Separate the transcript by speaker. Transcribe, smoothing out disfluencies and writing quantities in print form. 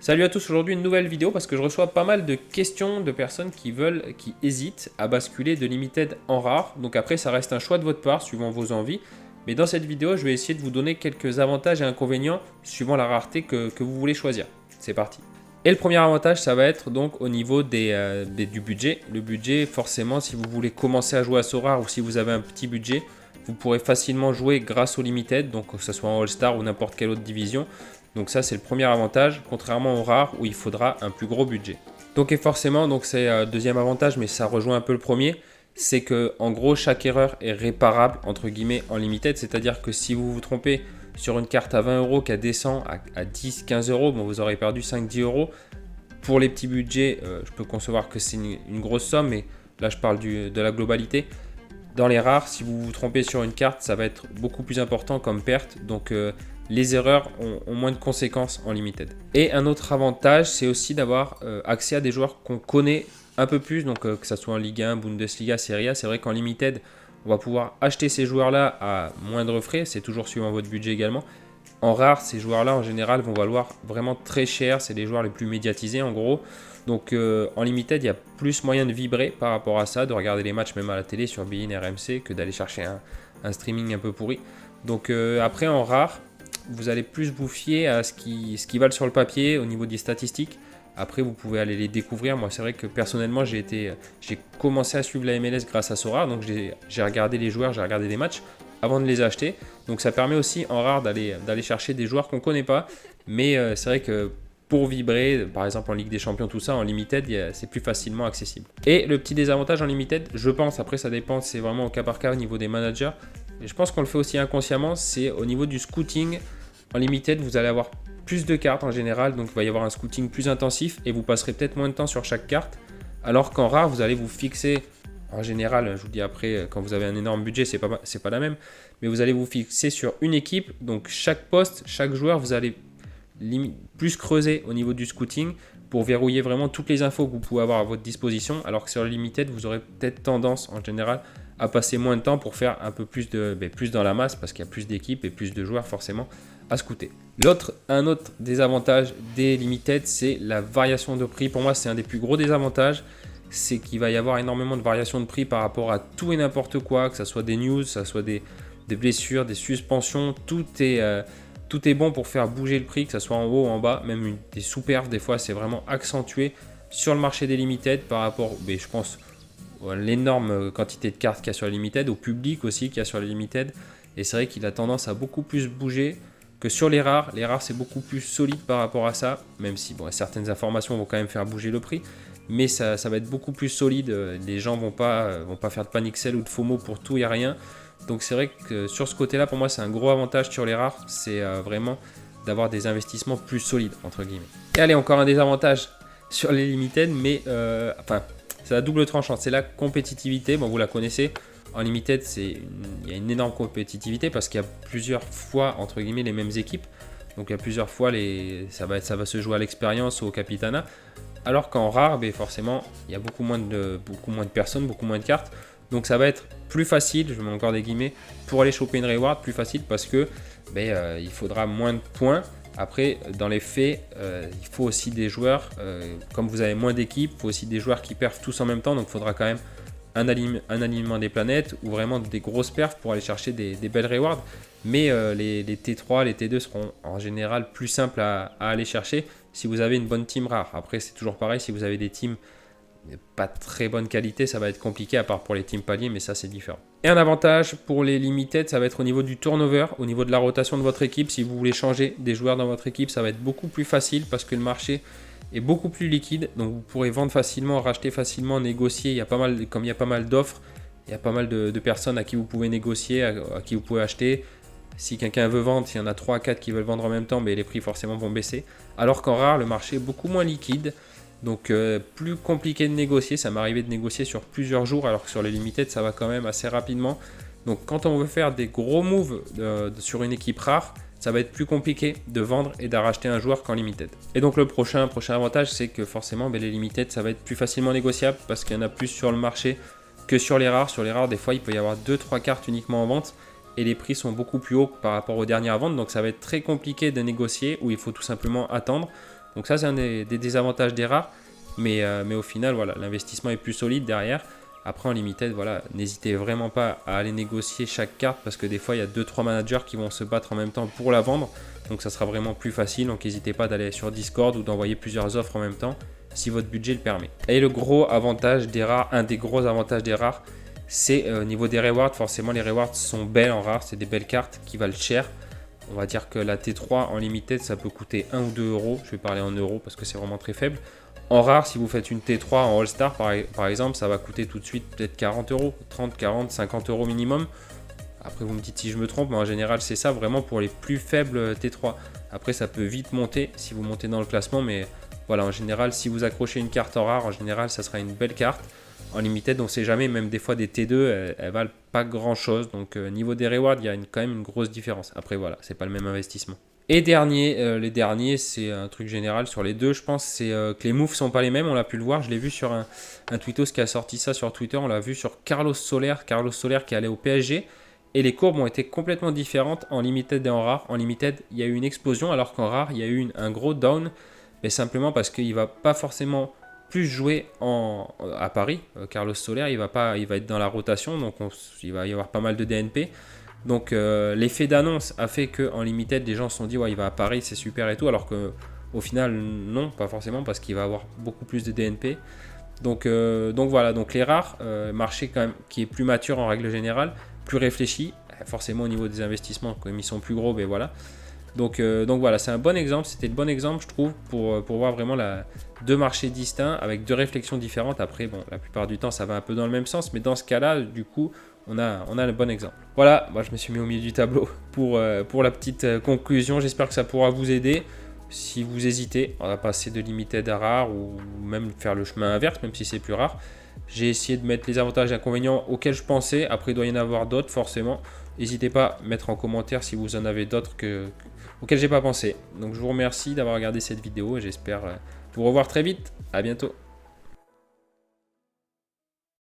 Speaker 1: Salut à tous, aujourd'hui une nouvelle vidéo parce que je reçois pas mal de questions de personnes qui hésitent à basculer de limited en rare. Donc après ça reste un choix de votre part suivant vos envies. Mais dans cette vidéo je vais essayer de vous donner quelques avantages et inconvénients suivant la rareté que vous voulez choisir. C'est parti. Et le premier avantage ça va être donc au niveau du budget. Le budget forcément si vous voulez commencer à jouer à ce rare ou si vous avez un petit budget, vous pourrez facilement jouer grâce au limited, donc que ce soit en All-Star ou n'importe quelle autre division. Donc ça c'est le premier avantage, contrairement au rare où il faudra un plus gros budget. Donc et forcément, donc c'est le deuxième avantage, mais ça rejoint un peu le premier, c'est que en gros chaque erreur est réparable entre guillemets en limited, c'est-à-dire que si vous vous trompez sur une carte à 20 euros qui descend à 10-15 euros, bon, vous aurez perdu 5-10 euros. Pour les petits budgets, je peux concevoir que c'est une grosse somme, mais là je parle de la globalité. Dans les rares, si vous vous trompez sur une carte, ça va être beaucoup plus important comme perte. Donc les erreurs ont moins de conséquences en limited. Et un autre avantage, c'est aussi d'avoir accès à des joueurs qu'on connaît un peu plus. Donc que ce soit en Ligue 1, Bundesliga, Serie A, c'est vrai qu'en limited, on va pouvoir acheter ces joueurs-là à moindre frais. C'est toujours suivant votre budget également. En rare, ces joueurs-là, en général, vont valoir vraiment très cher. C'est les joueurs les plus médiatisés, en gros. Donc en limited, il y a plus moyen de vibrer par rapport à ça, de regarder les matchs même à la télé sur beIN, RMC, que d'aller chercher un streaming un peu pourri. Donc après, en rare, vous allez plus vous fier à ce qui valent sur le papier au niveau des statistiques. Après, vous pouvez aller les découvrir. Moi, c'est vrai que personnellement, j'ai commencé à suivre la MLS grâce à ce rare. Donc j'ai regardé les joueurs, j'ai regardé des matchs avant de les acheter. Donc ça permet aussi en rare d'aller chercher des joueurs qu'on ne connaît pas. Mais c'est vrai que pour vibrer, par exemple en Ligue des Champions, tout ça, en limited, c'est plus facilement accessible. Et le petit désavantage en limited, je pense, après ça dépend, c'est vraiment au cas par cas au niveau des managers, et je pense qu'on le fait aussi inconsciemment, c'est au niveau du scouting. En limited, vous allez avoir plus de cartes en général, donc il va y avoir un scouting plus intensif et vous passerez peut-être moins de temps sur chaque carte, alors qu'en rare, vous allez vous fixer, en général, je vous dis après, quand vous avez un énorme budget, c'est pas la même, mais vous allez vous fixer sur une équipe, donc chaque poste, chaque joueur, vous allez plus creuser au niveau du scouting pour verrouiller vraiment toutes les infos que vous pouvez avoir à votre disposition, alors que sur le limited, vous aurez peut-être tendance en général à passer moins de temps pour faire un peu plus plus dans la masse parce qu'il y a plus d'équipes et plus de joueurs forcément à scouter. Un autre désavantage des limited, c'est la variation de prix. Pour moi, c'est un des plus gros désavantages, c'est qu'il va y avoir énormément de variations de prix par rapport à tout et n'importe quoi, que ce soit des news, que ce soit des blessures, des suspensions, tout est bon pour faire bouger le prix, que ce soit en haut ou en bas, même des sous-perfs, des fois c'est vraiment accentué sur le marché des limited par rapport, je pense, à l'énorme quantité de cartes qu'il y a sur les limited, au public aussi qu'il y a sur les limited, et c'est vrai qu'il a tendance à beaucoup plus bouger que sur les rares. Les rares c'est beaucoup plus solide par rapport à ça, même si certaines informations vont quand même faire bouger le prix, mais ça va être beaucoup plus solide, les gens vont pas faire de panic sell ou de FOMO pour tout et rien. Donc c'est vrai que sur ce côté-là, pour moi, c'est un gros avantage sur les rares, c'est vraiment d'avoir des investissements plus solides, entre guillemets. Et allez, encore un désavantage sur les limited, mais c'est la double tranchante, c'est la compétitivité. Bon, vous la connaissez, en limited, il y a une énorme compétitivité parce qu'il y a plusieurs fois, entre guillemets, les mêmes équipes. Donc il y a plusieurs fois, ça va se jouer à l'expérience ou au capitana. Alors qu'en rare, forcément, il y a beaucoup moins de personnes, beaucoup moins de cartes. Donc ça va être plus facile, je mets encore des guillemets, pour aller choper une reward, plus facile parce que il faudra moins de points. Après, dans les faits, il faut aussi des joueurs, comme vous avez moins d'équipes, il faut aussi des joueurs qui perfent tous en même temps. Donc il faudra quand même un alignement des planètes ou vraiment des grosses perfs pour aller chercher des belles rewards. Mais les T3, les T2 seront en général plus simples à aller chercher si vous avez une bonne team rare. Après, c'est toujours pareil, si vous avez des teams pas très bonne qualité, ça va être compliqué à part pour les teams paliers, mais ça c'est différent. Et un avantage pour les limited, ça va être au niveau du turnover, au niveau de la rotation de votre équipe. Si vous voulez changer des joueurs dans votre équipe, ça va être beaucoup plus facile parce que le marché est beaucoup plus liquide, donc vous pourrez vendre facilement, racheter facilement, négocier. Comme il y a pas mal d'offres, il y a pas mal de personnes à qui vous pouvez négocier, à qui vous pouvez acheter. Si quelqu'un veut vendre, s'il y en a 3 à 4 qui veulent vendre en même temps, les prix forcément vont baisser. Alors qu'en rare, le marché est beaucoup moins liquide. Donc plus compliqué de négocier, ça m'est arrivé de négocier sur plusieurs jours alors que sur les limited ça va quand même assez rapidement. Donc quand on veut faire des gros moves sur une équipe rare, ça va être plus compliqué de vendre et de racheter un joueur qu'en limited. Et donc le prochain avantage, c'est que forcément les limited ça va être plus facilement négociable parce qu'il y en a plus sur le marché que sur les rares. Sur les rares, des fois il peut y avoir 2-3 cartes uniquement en vente et les prix sont beaucoup plus hauts par rapport aux dernières ventes, donc ça va être très compliqué de négocier ou il faut tout simplement attendre. Donc ça, c'est un des désavantages des rares. Mais au final, voilà, l'investissement est plus solide derrière. Après, en limited, voilà, n'hésitez vraiment pas à aller négocier chaque carte parce que des fois, il y a 2-3 managers qui vont se battre en même temps pour la vendre. Donc ça sera vraiment plus facile. Donc n'hésitez pas d'aller sur Discord ou d'envoyer plusieurs offres en même temps si votre budget le permet. Et le gros avantage des rares, un des gros avantages des rares, c'est au niveau des rewards. Forcément, les rewards sont belles en rare. C'est des belles cartes qui valent cher. On va dire que la T3 en limited, ça peut coûter 1 ou 2 euros. Je vais parler en euros parce que c'est vraiment très faible. En rare, si vous faites une T3 en All-Star par exemple, ça va coûter tout de suite peut-être 40 euros, 30, 40, 50 euros minimum. Après, vous me dites si je me trompe, mais en général, c'est ça vraiment pour les plus faibles T3. Après, ça peut vite monter si vous montez dans le classement, mais voilà, en général, si vous accrochez une carte en rare, en général, ça sera une belle carte. En limited, on ne sait jamais, même des fois des T2, elles valent pas grand-chose. Donc, niveau des rewards, il y a quand même une grosse différence. Après, voilà, c'est pas le même investissement. Et les derniers, c'est un truc général sur les deux, je pense, c'est que les moves sont pas les mêmes, on l'a pu le voir, je l'ai vu sur un tweetos qui a sorti ça sur Twitter, on l'a vu sur Carlos Soler qui allait au PSG, et les courbes ont été complètement différentes en limited et en rare. En limited, il y a eu une explosion, alors qu'en rare, il y a eu un gros down, mais simplement parce qu'il va pas forcément plus jouer à Paris. Carlos Soler, il va être dans la rotation, donc il va y avoir pas mal de DNP. Donc l'effet d'annonce a fait qu'en limited, les gens se sont dit ouais, il va à Paris, c'est super et tout, alors qu'au final, non, pas forcément, parce qu'il va avoir beaucoup plus de DNP. Donc voilà, donc les rares, marché quand même qui est plus mature en règle générale, plus réfléchi, forcément au niveau des investissements, comme ils sont plus gros, ben voilà. Donc voilà, c'est un bon exemple, c'était le bon exemple je trouve pour voir vraiment deux marchés distincts avec deux réflexions différentes. Après bon, la plupart du temps ça va un peu dans le même sens, mais dans ce cas-là du coup on a le bon exemple. Voilà, moi je me suis mis au milieu du tableau pour la petite conclusion, j'espère que ça pourra vous aider. Si vous hésitez à passer de limited à rare ou même faire le chemin inverse, même si c'est plus rare, j'ai essayé de mettre les avantages et inconvénients auxquels je pensais. Après, il doit y en avoir d'autres, forcément. N'hésitez pas à mettre en commentaire si vous en avez d'autres auxquels j'ai pas pensé. Donc, je vous remercie d'avoir regardé cette vidéo et j'espère vous revoir très vite. À bientôt.